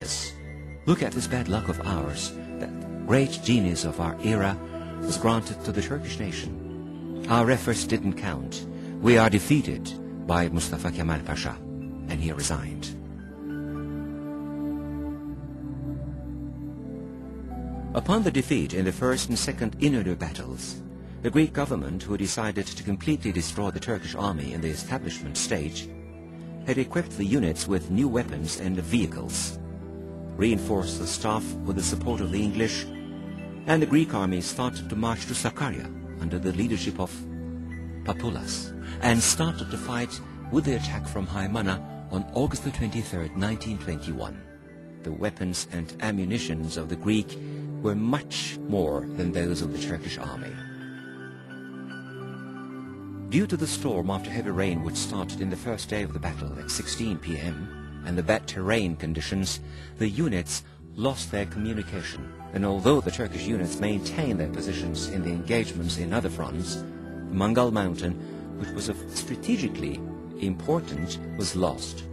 Yes. Look at this bad luck of ours. That great genius of our era was granted to the Turkish nation. Our efforts didn't count. We are defeated by Mustafa Kemal Pasha, and he resigned. Upon the defeat in the First and Second Inönü battles, the Greek government, who decided to completely destroy the Turkish army in the establishment stage, had equipped the units with new weapons and vehicles, reinforced the staff with the support of the English, and the Greek army started to march to Sakarya under the leadership of Papulas, and started to fight with the attack from Haymana on August the 23rd, 1921. The weapons and ammunitions of the Greek were much more than those of the Turkish army. Due to the storm after heavy rain which started in the first day of the battle at 16 p.m. and the bad terrain conditions, the units lost their communication. And although the Turkish units maintained their positions in the engagements in other fronts, the Mangal Mountain, which was strategically important, was lost,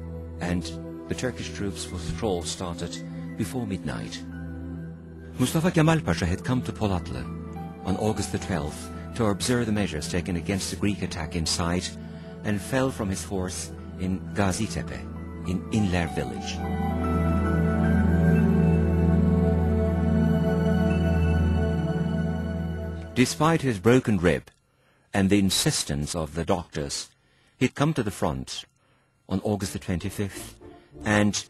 and the Turkish troops' withdrawal started before midnight. Mustafa Kemal Pasha had come to Polatlı on August the 12th to observe the measures taken against the Greek attack inside, and fell from his horse in Gazitepe, in Inler village. Despite his broken rib and the insistence of the doctors, he'd come to the front on August the 25th and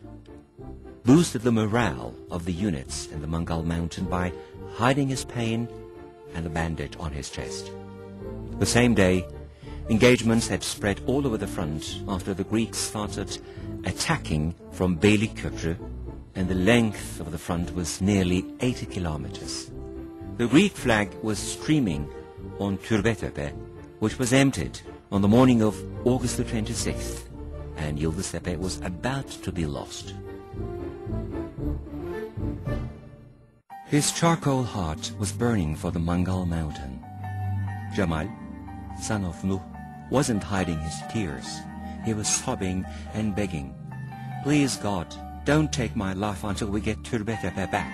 boosted the morale of the units in the Mangal Mountain by hiding his pain and a bandage on his chest. The same day, engagements had spread all over the front after the Greeks started attacking from Beylikköprü, and the length of the front was nearly 80 kilometers. The Greek flag was streaming on Türbetepe, which was emptied on the morning of August the 26th, and Yıldıztepe was about to be lost. His charcoal heart was burning for the Mangal Mountain. Kemal, son of Nuh, wasn't hiding his tears. He was sobbing and begging, "Please God, don't take my life until we get Türbetepe back,"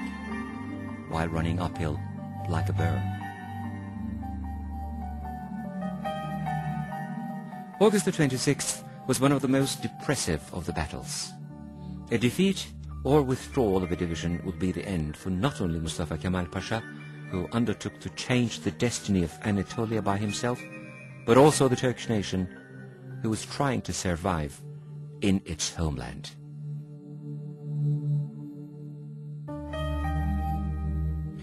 while running uphill like a bird. August the 26th was one of the most depressive of the battles. A defeat or withdrawal of a division would be the end for not only Mustafa Kemal Pasha, who undertook to change the destiny of Anatolia by himself, but also the Turkish nation, who was trying to survive in its homeland.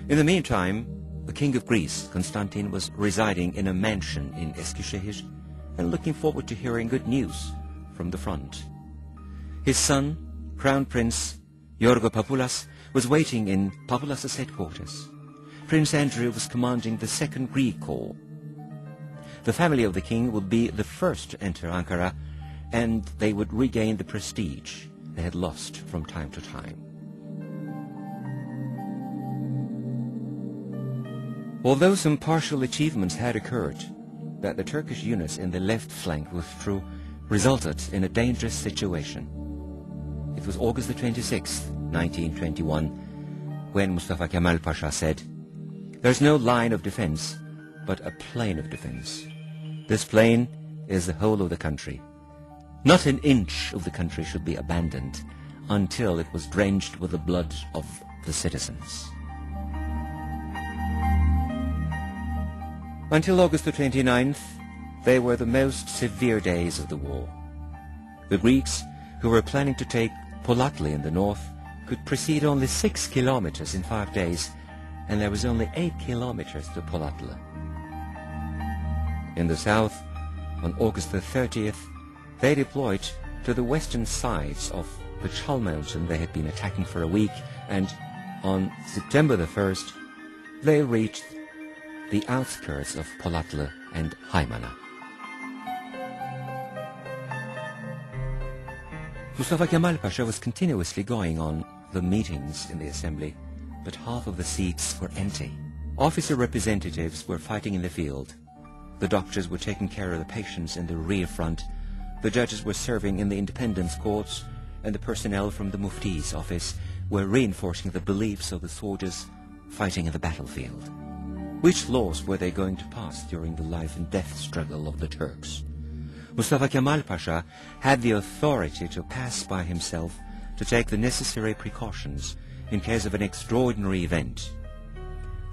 In the meantime, the King of Greece, Constantine, was residing in a mansion in Eskişehir and looking forward to hearing good news from the front. His son, Crown Prince Yorgo Papulas, was waiting in Papulas' headquarters. Prince Andrew was commanding the 2nd Greek Corps. The family of the king would be the first to enter Ankara, and they would regain the prestige they had lost from time to time. Although some partial achievements had occurred, that the Turkish units in the left flank withdrew resulted in a dangerous situation. It was August the 26th, 1921, when Mustafa Kemal Pasha said, "There's no line of defense, but a plain of defense. This plain is the whole of the country. Not an inch of the country should be abandoned until it was drenched with the blood of the citizens." Until August the 29th, they were the most severe days of the war. The Greeks, who were planning to take Polatlı in the north, could proceed only 6 kilometers in 5 days, and there was only 8 kilometers to Polatlı. In the south, on August the 30th, they deployed to the western sides of the Chal Mountain they had been attacking for a week, and on September the 1st, they reached the outskirts of Polatlı and Haymana. Mustafa Kemal Pasha was continuously going on the meetings in the assembly, but half of the seats were empty. Officer representatives were fighting in the field. The doctors were taking care of the patients in the rear front. The judges were serving in the independence courts, and the personnel from the Mufti's office were reinforcing the beliefs of the soldiers fighting in the battlefield. Which laws were they going to pass during the life and death struggle of the Turks? Mustafa Kemal Pasha had the authority to pass by himself to take the necessary precautions in case of an extraordinary event.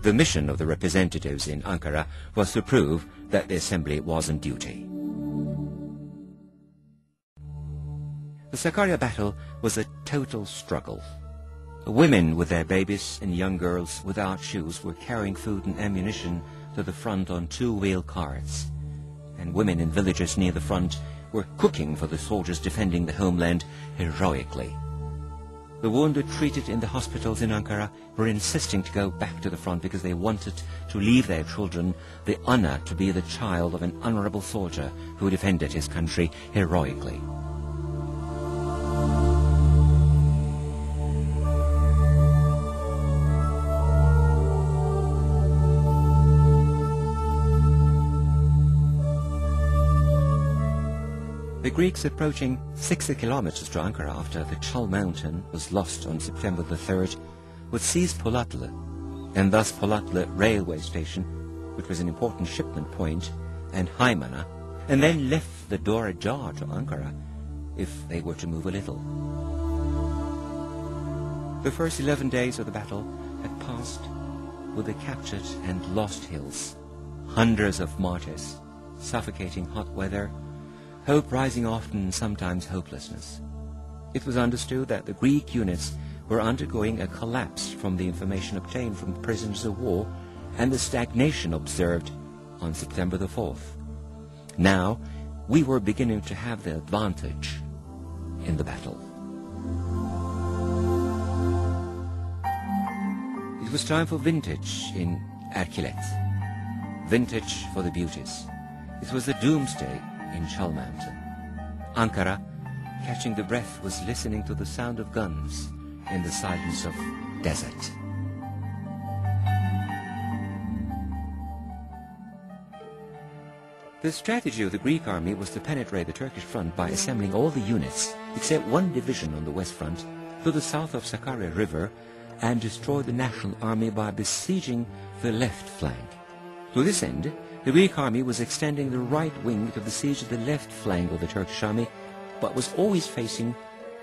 The mission of the representatives in Ankara was to prove that the assembly was on duty. The Sakarya battle was a total struggle. Women with their babies and young girls without shoes were carrying food and ammunition to the front on two-wheel carts, and women in villages near the front were cooking for the soldiers defending the homeland heroically. The wounded treated in the hospitals in Ankara were insisting to go back to the front because they wanted to leave their children the honor to be the child of an honorable soldier who defended his country heroically. The Greeks approaching 60 kilometers to Ankara after the Chal mountain was lost on September the 3rd would seize Polatlı, and thus Polatlı railway station, which was an important shipment point, and Haymana, and then left the door ajar to Ankara if they were to move a little. The first 11 days of the battle had passed with the captured and lost hills, hundreds of martyrs, suffocating hot weather, hope rising often, sometimes hopelessness. It was understood that the Greek units were undergoing a collapse from the information obtained from prisoners of war and the stagnation observed on September the 4th. Now, we were beginning to have the advantage in the battle. It was time for vintage in Erkilet, vintage for the beauties. It was the doomsday in Chal mountain. Ankara, catching the breath, was listening to the sound of guns in the silence of desert. The strategy of the Greek army was to penetrate the Turkish front by assembling all the units, except one division on the west front, to the south of Sakarya River and destroy the national army by besieging the left flank. To this end, the Greek army was extending the right wing to besiege the left flank of the Turkish army, but was always facing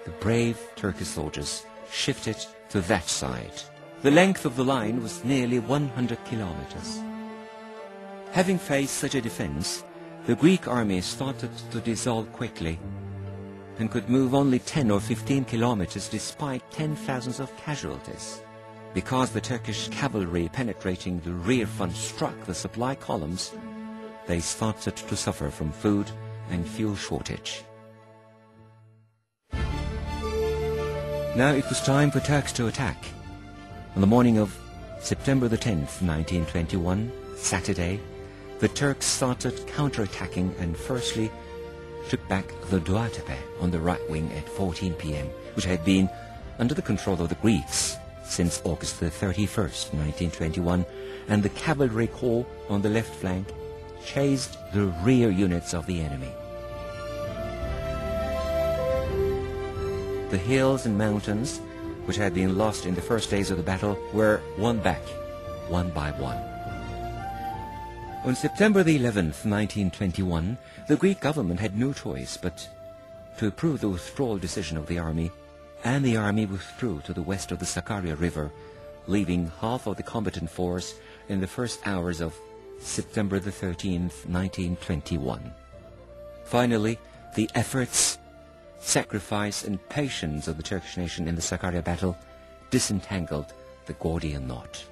the brave Turkish soldiers shifted to that side. The length of the line was nearly 100 kilometers. Having faced such a defense, the Greek army started to dissolve quickly and could move only 10 or 15 kilometers despite 10,000s of casualties. Because the Turkish cavalry penetrating the rear front struck the supply columns, they started to suffer from food and fuel shortage. Now it was time for Turks to attack. On the morning of September the 10th, 1921, Saturday, the Turks started counterattacking and firstly took back the Duatepe on the right wing at 14 p.m., which had been under the control of the Greeks since August the 31st, 1921, and the cavalry corps on the left flank chased the rear units of the enemy. The hills and mountains, which had been lost in the first days of the battle, were won back, one by one. On September the 11th, 1921, the Greek government had no choice but to approve the withdrawal decision of the army, and the army withdrew to the west of the Sakarya River, leaving half of the combatant force in the first hours of September the 13th, 1921. Finally, the efforts, sacrifice and patience of the Turkish nation in the Sakarya battle disentangled the Gordian knot.